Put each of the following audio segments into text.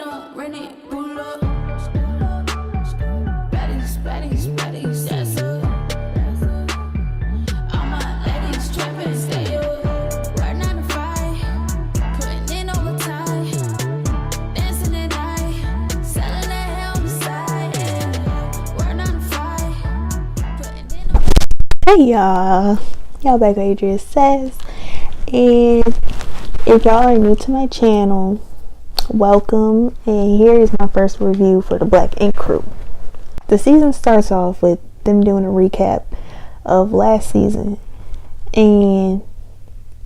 up, run it, pull up. Baddies, yes, sir. All my ladies trapping, stay up. Work 9 to 5, putting in overtime. Dancing at night, selling that hell on the side. Yeah. Work 9 to 5, putting in overtime. Hey y'all back with Adria Says, and if y'all are new to my channel, welcome, and here is my first review for the Black Ink Crew. The season starts off with them doing a recap of last season, and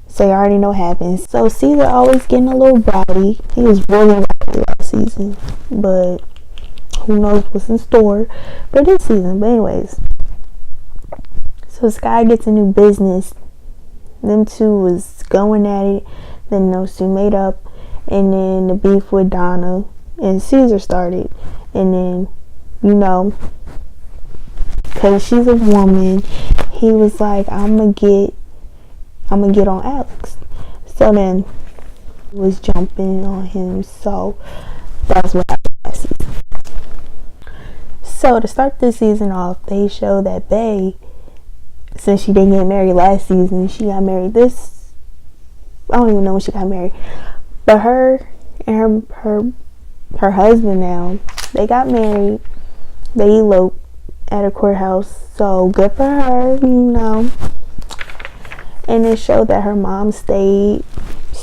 so you already know what happens. So Caesar always getting a little rowdy. He was really rowdy last season, but who knows what's in store for this season. But anyways, so Sky gets a new business. Them two was going at it. Then those two made up. And then the beef with Donna and Caesar started. And then, you know, because she's a woman, he was like, I'm gonna get on Alex. So then he was jumping on him. So that's what happened last season. So to start this season off, they show that Bae, since she didn't get married last season, she got married this, I don't even know when she got married, but her and her husband now, they got married. They eloped at a courthouse, so good for her, you know. And it showed that her mom stayed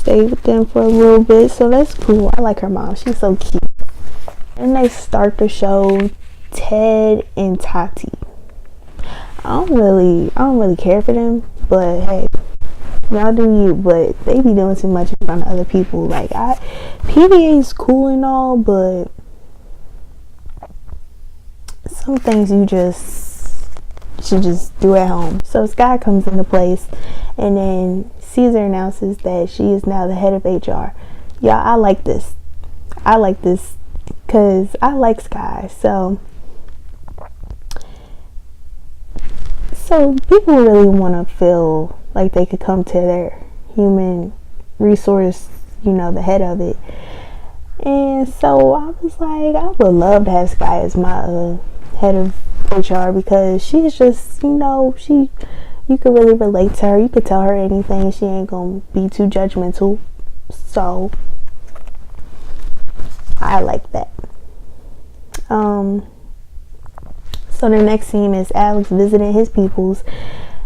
with them for a little bit, so that's cool. I like her mom, she's so cute. And they start the show Ted and Tati. I don't really care for them, but hey, y'all do you. But they be doing too much in front of other people. Like, PBA is cool and all, but some things you just should just do at home. So Sky comes into place, and then Caesar announces that she is now the head of HR. Y'all, I like this because I like Sky. So people really want to feel like they could come to their human resource, you know, the head of it. And so I was like, I would love to have Sky as my head of HR, because she's just, you know, you could really relate to her. You could tell her anything. She ain't gonna be too judgmental. So I like that. So the next scene is Alex visiting his peoples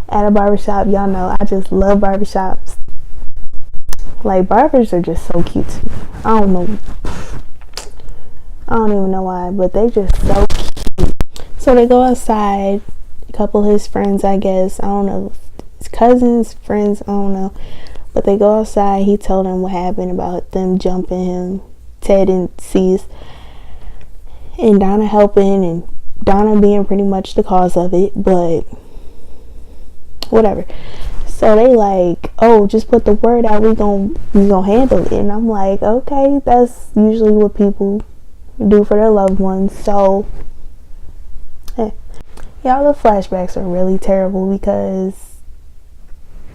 at a barbershop. Y'all know I just love barbershops. Like, barbers are just so cute to me. I don't even know why, but they just so cute. So they go outside. A couple of his friends, I guess. I don't know. His cousins, friends, I don't know. But they go outside. He told them what happened about them jumping him. Ted and Cease. And Donna helping, and Donna being pretty much the cause of it, but whatever. So they like, oh, just put the word out, we gonna handle it. And I'm like, okay, that's usually what people do for their loved ones. So y'all, the flashbacks are really terrible, because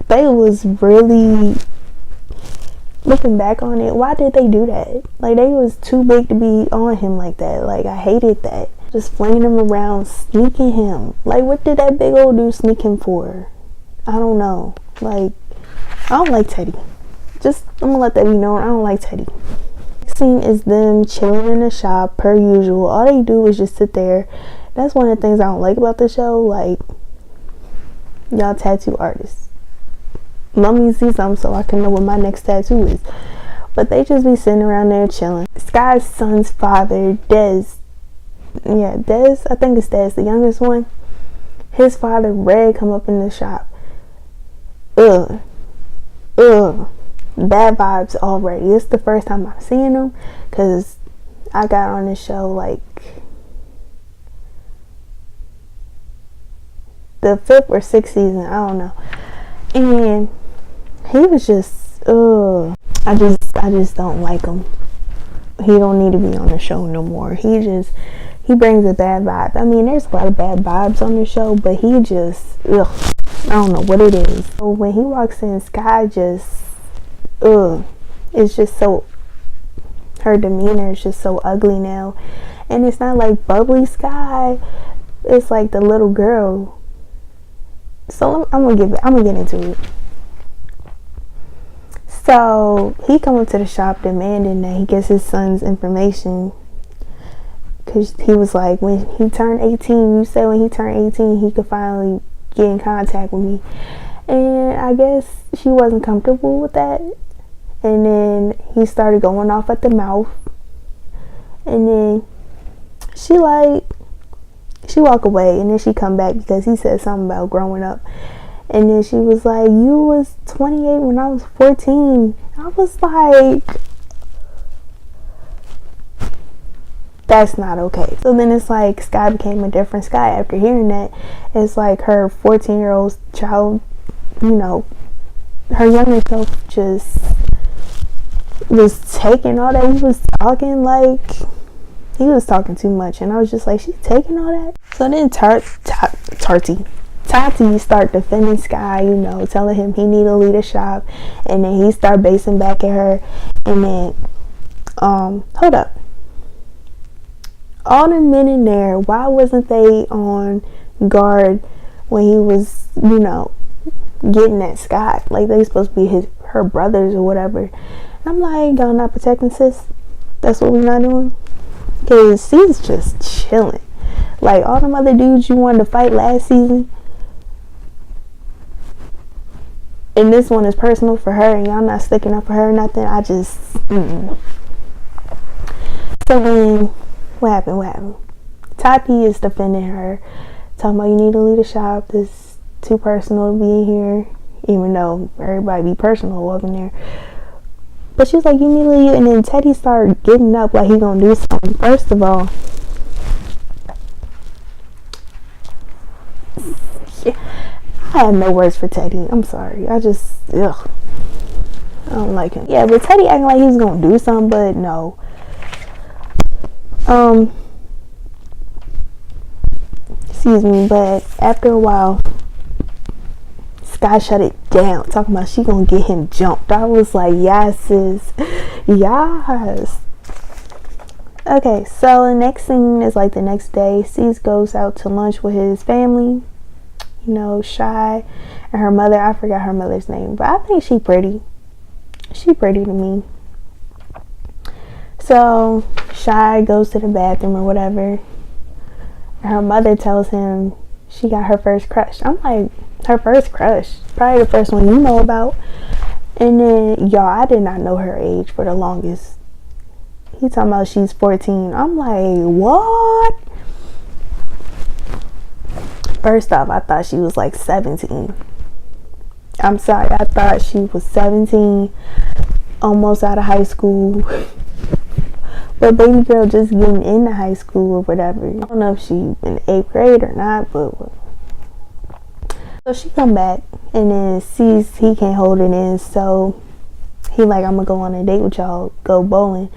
they was really, looking back on it, why did they do that? Like, they was too big to be on him like that. Like, I hated that. Just flinging him around, sneaking him. Like, what did that big old dude sneak him for? I don't know. Like, I don't like Teddy. I'm gonna let that be known. I don't like Teddy. Next scene is them chilling in the shop per usual. All they do is just sit there. That's one of the things I don't like about the show. Like, y'all tattoo artists, let me see something so I can know what my next tattoo is. But they just be sitting around there chilling. Sky's son's father, Des, I think it's Des, the youngest one. His father, Red, come up in the shop. Bad vibes already. It's the first time I'm seeing him, because I got on this show like the 5th or 6th season, I don't know. And he was just, I just don't like him. He don't need to be on the show no more. He brings a bad vibe. I mean, there's a lot of bad vibes on the show, but he just, I don't know what it is. So when he walks in, Sky just, it's just so her demeanor is just so ugly now. And it's not like bubbly Sky, it's like the little girl. So I'm gonna get into it. So he come up to the shop demanding that he gets his son's information, because he was like, when he turned 18, you said when he turned 18 he could finally get in contact with me. And I guess she wasn't comfortable with that, and then he started going off at the mouth. And then she walk away, and then she come back because he said something about growing up. And then she was like, you was 28 when I was 14. I was like, that's not okay. So then it's like Sky became a different Sky after hearing that. It's like her 14-year-old child, you know, her younger self just was taking all that. He was talking like he was talking too much, and I was just like, she's taking all that. So then Tati start defending Sky, you know, telling him he need to leave the shop, and then he start basing back at her. And then hold up, all the men in there, why wasn't they on guard when he was, you know, getting at Sky? Like, they supposed to be her brothers or whatever. And I'm like, y'all not protecting sis? That's what we not doing? Because she's just chilling. Like, all them other dudes you wanted to fight last season, and this one is personal for her, and y'all not sticking up for her or nothing. I just So then what happened? Tati is defending her, talking about, you need to leave the shop, this too personal to be in here, even though everybody be personal up in there. But she's like, you need to leave. And then Teddy started getting up like he gonna do something. First of all, I have no words for Teddy. I'm sorry. I don't like him. Yeah, but Teddy acting like he's gonna do something, but no. Excuse me, but after a while, Sky shut it down, talking about she gonna get him jumped. I was like, yes, sis. Yes. Okay, so the next scene is like the next day. Cease goes out to lunch with his family. You know, Shy and her mother. I forgot her mother's name, but I think she pretty. She pretty to me. So Shy goes to the bathroom or whatever, and her mother tells him she got her first crush. I'm like, her first crush? Probably the first one you know about. And then, y'all, I did not know her age for the longest. He talking about she's 14. I'm like, what? First off, I thought she was like 17. I'm sorry, I thought she was 17, almost out of high school. But baby girl just getting into high school or whatever. I don't know if she in the 8th grade or not, but so she come back and then sees he can't hold it in, so he like, I'm gonna go on a date with y'all, go bowling.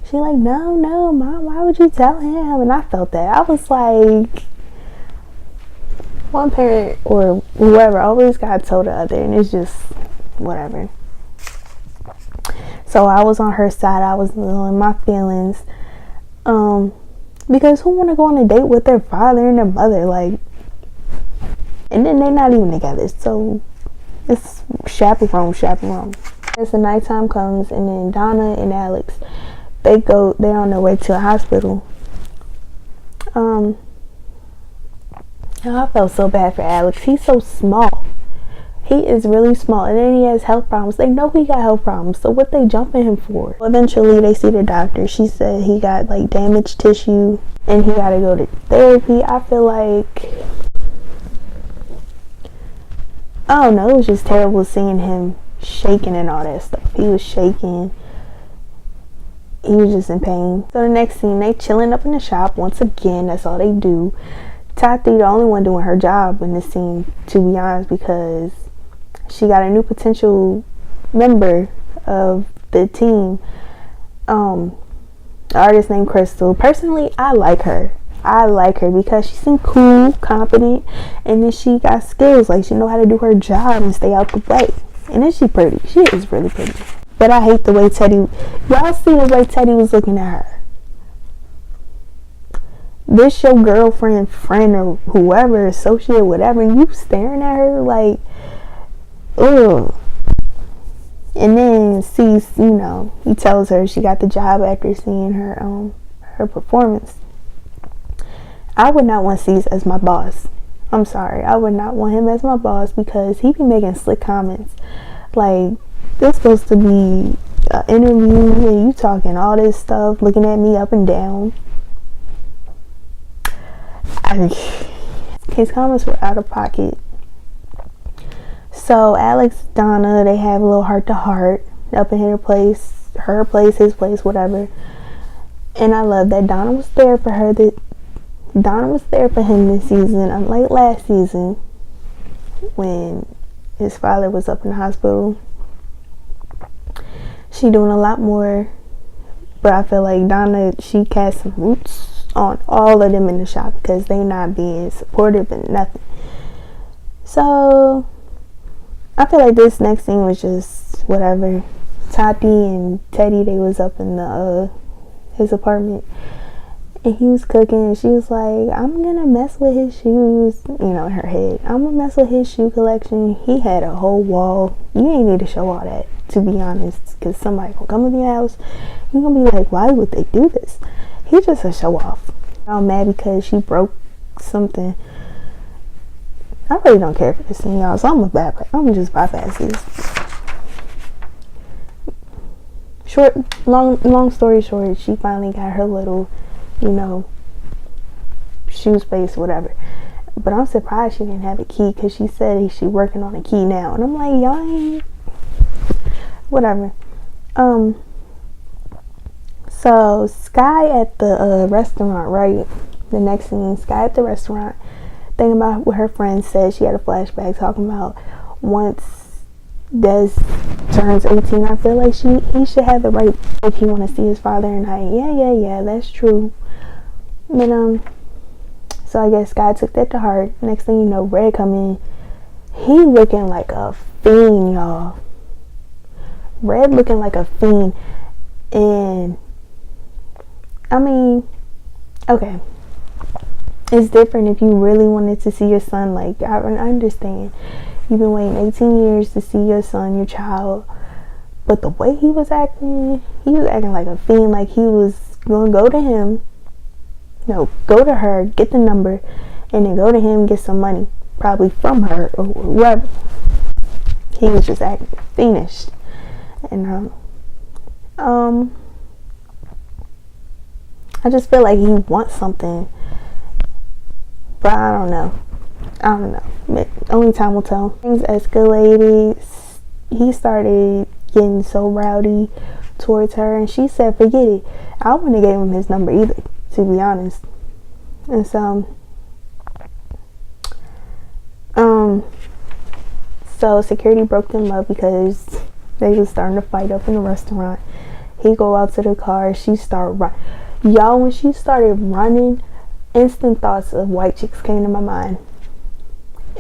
She like, no, mom, why would you tell him? And I felt that. I was like, one parent or whoever always got told the other, and it's just whatever. So I was on her side. I was in my feelings, because who want to go on a date with their father and their mother, like, and then they're not even together, so it's chaperone. As the nighttime comes, and then Donna and Alex, they're on their way to a hospital. I felt so bad for Alex. He's so small. He is really small, and then he has health problems. They know he got health problems, so what they jumping him for? Eventually, they see the doctor. She said he got like damaged tissue, and he got to go to therapy. I feel like, I don't know, it was just terrible seeing him shaking and all that stuff. He was shaking. He was just in pain. So the next scene, they chilling up in the shop once again. That's all they do. Tati, the only one doing her job in this scene, to be honest, because she got a new potential member of the team, an artist named Crystal. Personally, I like her because she seemed cool, competent, and then she got skills. Like, she know how to do her job and stay out the way. And then she pretty. She is really pretty. But I hate the way Teddy, y'all see the way Teddy was looking at her. This your girlfriend, friend, or whoever, associate, whatever, and you staring at her like, ugh. And then sees, he tells her she got the job after seeing her performance. I would not want Cease as my boss. I'm sorry, I would not want him as my boss because he be making slick comments. Like, this supposed to be an interview and you talking all this stuff, looking at me up and down. His comments were out of pocket. So Alex, Donna, they have a little heart to heart up in her place, his place, whatever. And I love that Donna was there for her. Donna was there for him this season, unlike last season when his father was up in the hospital. She doing a lot more, but I feel like Donna, she cast some roots on all of them in the shop because they not being supportive and nothing. So I feel like this next scene was just whatever. Tati and Teddy, they was up in his apartment and he was cooking and she was like, I'm gonna mess with his shoes, in her head. I'm gonna mess with his shoe collection. He had a whole wall. You ain't need to show all that, to be honest, because somebody gonna come to your house. You're gonna be like, why would they do this? He just a show off. I'm mad because she broke something. I really don't care for this thing, y'all, so I'm gonna just bypass this. Long story short, she finally got her little, shoe space, whatever. But I'm surprised she didn't have a key because she said she working on a key now. And I'm like, y'all ain't, whatever. So Sky at the restaurant, right? The next scene, Sky at the restaurant, thinking about what her friend said. She had a flashback talking about once Des turns 18, I feel like he should have the right if he want to see his father. And yeah, that's true. But so I guess Sky took that to heart. Next thing you know, Red come in. He looking like a fiend, y'all. Red looking like a fiend. And I mean, okay, it's different if you really wanted to see your son. Like, I understand you've been waiting 18 years to see your son, your child, but the way he was acting like a fiend. Like he was gonna go to him, go to her, get the number, and then go to him, get some money, probably from her or whoever. He was just acting fiendish. And I just feel like he wants something, but I don't know. Only time will tell. Things escalated. He started getting so rowdy towards her, and she said, forget it. I wouldn't have gave him his number either, to be honest. And so security broke them up because they was starting to fight up in the restaurant. He go out to the car. She start running. Y'all, when she started running, instant thoughts of white chicks came to my mind.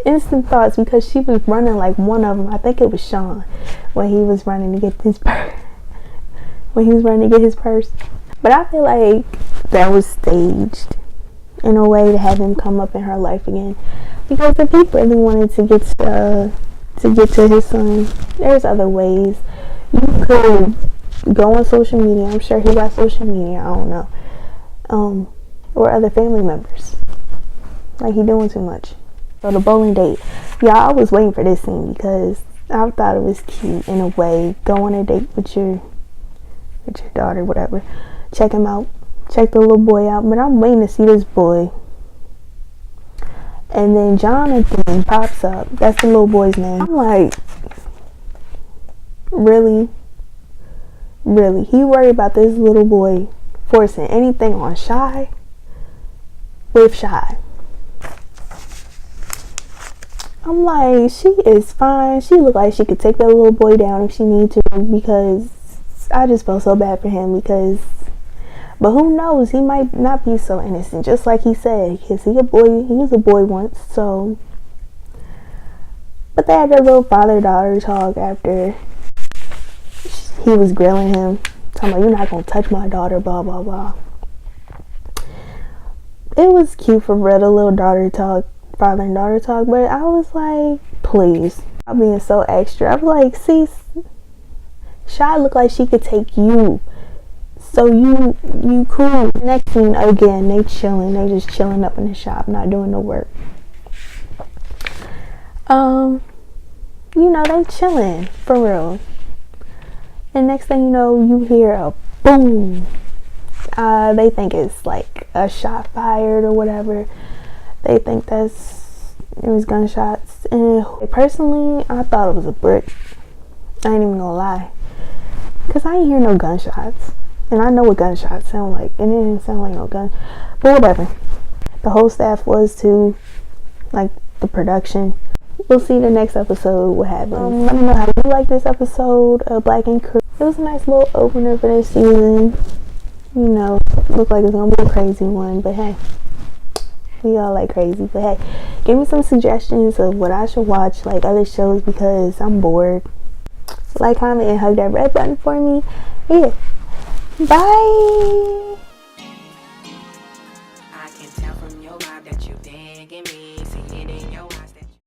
Instant thoughts, because she was running like one of them. I think it was Sean when he was running to get his purse. But I feel like that was staged in a way to have him come up in her life again. Because if he really wanted to get to his son, there's other ways. You could go on social media. I'm sure he got social media. I don't know. Or other family members. Like, he doing too much. So the bowling date. Y'all, I was waiting for this scene because I thought it was cute in a way. Go on a date with your daughter, whatever. Check him out. Check the little boy out. But I'm waiting to see this boy. And then Jonathan pops up. That's the little boy's name. I'm like, really? Really? He worried about this little boy forcing anything on Shy? With Shy. I'm like, she is fine. She looked like she could take that little boy down if she need to, because I just felt so bad for him but who knows, he might not be so innocent, just like he said, because he was a boy once. So, but they had their little father-daughter talk after he was grilling him, talking about, you're not gonna touch my daughter, blah blah blah. It was cute for real, the little daughter talk, father and daughter talk, but I was like, please, I'm being so extra. I was like, see, Shy looked like she could take you, so you cool. Next thing, again, they chilling, they just chilling up in the shop, not doing no work. You know, they chilling for real. And next thing you know, you hear a boom. They think it's like a shot fired or whatever. They think it was gunshots. And personally, I thought it was a brick. I ain't even gonna lie, cause I ain't hear no gunshots, and I know what gunshots sound like, and it didn't sound like no gun. But whatever. The whole staff was too, like the production. We'll see the next episode what happens. Let me know how you like this episode of Black Ink Crew. It was a nice little opener for this season. You know, looked like it's gonna be a crazy one, but hey, we all like crazy. But hey, give me some suggestions of what I should watch, like other shows, because I'm bored. Like, comment, and hug that red button for me. Yeah. Bye. I can tell from your vibe that you digging me. See it in your eyes that you